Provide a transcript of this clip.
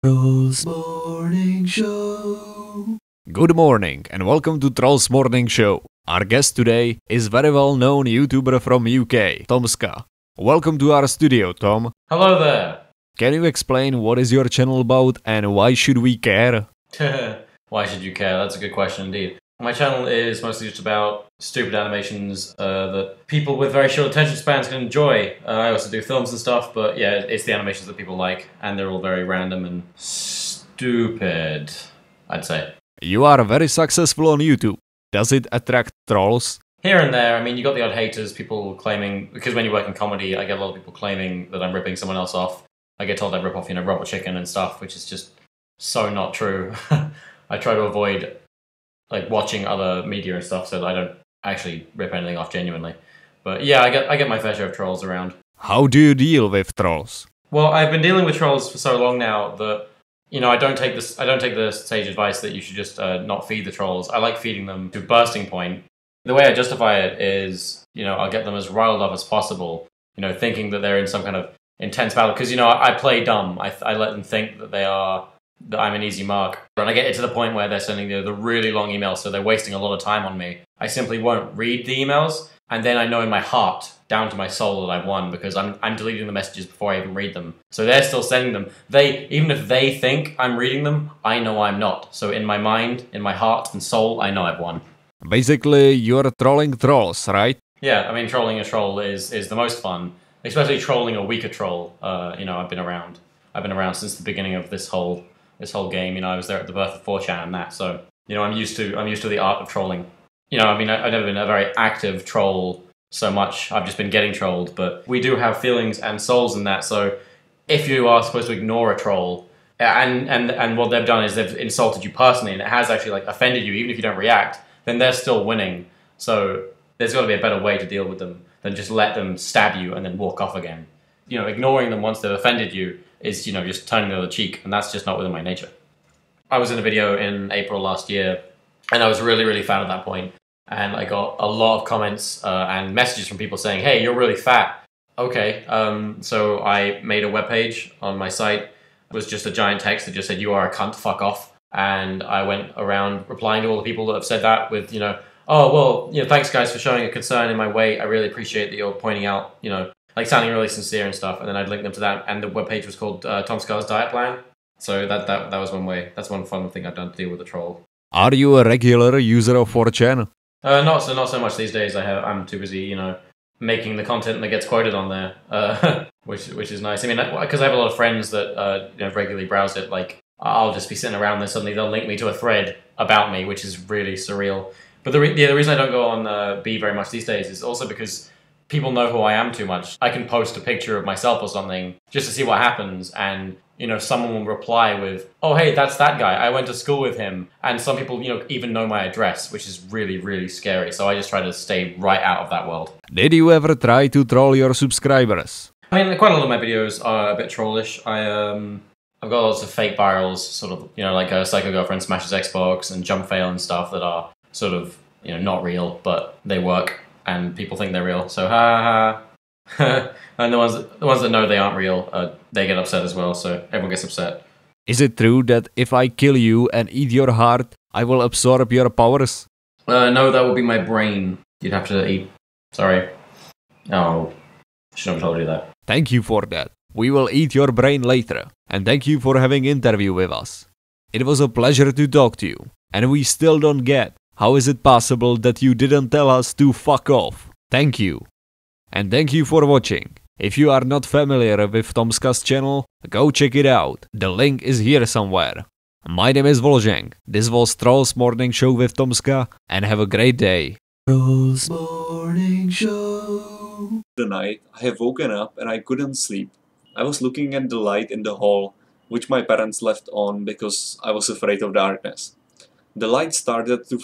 Trolls Morning Show. Good morning and welcome to Trolls Morning Show. Our guest today is very well known YouTuber from UK, TomSka. Welcome to our studio, Tom. Hello there. Can you explain what is your channel about and why should we care? Why should you care? That's a good question indeed. My channel is mostly just about stupid animations that people with very short attention spans can enjoy. I also do films and stuff, but yeah, it's the animations that people like, and they're all very random and stupid, I'd say. You are very successful on YouTube. Does it attract trolls? Here and there, I mean, you got the odd haters, people claiming, because when you work in comedy, I get a lot of people claiming that I'm ripping someone else off. I get told I rip off, Robot Chicken and stuff, which is just so not true. I try to avoid watching other media and stuff so that I don't actually rip anything off genuinely. But yeah, I get my fair share of trolls around. How do you deal with trolls? Well, I've been dealing with trolls for so long now that I don't take the sage advice that you should just not feed the trolls. I like feeding them to bursting point. The way I justify it is, I'll get them as riled up as possible, thinking that they're in some kind of intense battle. Because, I play dumb. I let them think that I'm an easy mark. And I get it to the point where they're sending the really long emails, so they're wasting a lot of time on me. I simply won't read the emails, and then I know in my heart, down to my soul, that I've won, because I'm deleting the messages before I even read them. So they're still sending them. Even if they think I'm reading them, I know I'm not. So in my mind, in my heart and soul, I know I've won. Basically, you're trolling trolls, right? Yeah, I mean, trolling a troll is the most fun, especially trolling a weaker troll. I've been around since the beginning of this whole game. I was there at the birth of 4chan and that, so I'm used to the art of trolling. I've never been a very active troll so much. I've just been getting trolled, but we do have feelings and souls in that. So if you are supposed to ignore a troll, and what they've done is they've insulted you personally, and it has actually offended you, even if you don't react, then they're still winning. So there's got to be a better way to deal with them than just let them stab you and then walk off again. Ignoring them once they've offended you is, just turning the other cheek, and that's just not within my nature. I was in a video in April last year, and I was really, really fat at that point, and I got a lot of comments and messages from people saying, hey, you're really fat. Okay, so I made a webpage on my site. It was just a giant text that just said, you are a cunt, fuck off. And I went around replying to all the people that have said that with, oh, well, thanks guys for showing a concern in my weight. I really appreciate that you're pointing out, sounding really sincere and stuff, and then I'd link them to that, and the webpage was called TomSka's Diet Plan. So that was one way. That's one fun thing I've done to deal with a troll. Are you a regular user of 4chan? Not so much these days. I'm too busy, making the content that gets quoted on there, which is nice. I mean, because I have a lot of friends that regularly browse it. I'll just be sitting around there, suddenly they'll link me to a thread about me, which is really surreal. But the reason I don't go on B very much these days is also because people know who I am too much. I can post a picture of myself or something just to see what happens, and someone will reply with, oh hey, that's that guy, I went to school with him. And some people even know my address, which is really, really scary. So I just try to stay right out of that world. Did you ever try to troll your subscribers? I mean, quite a lot of my videos are a bit trollish. I've got lots of fake virals, sort of, like a Psycho Girlfriend Smashes Xbox and Jump Fail and stuff that are sort of, not real, but they work and people think they're real. So ha ha. And the ones that know they aren't real, they get upset as well, so everyone gets upset. Is it true that if I kill you and eat your heart, I will absorb your powers? No, that would be my brain you'd have to eat. Sorry. Oh, shouldn't have told you that. Thank you for that. We will eat your brain later. And thank you for having an interview with us. It was a pleasure to talk to you. And we still don't get how is it possible that you didn't tell us to fuck off. Thank you. And thank you for watching. If you are not familiar with TomSka's channel, go check it out. The link is here somewhere. My name is Wolfgang. This was Trolls Morning Show with TomSka, and have a great day. Trolls Morning Show. The night, I have woken up and I couldn't sleep. I was looking at the light in the hall, which my parents left on because I was afraid of darkness. The light started to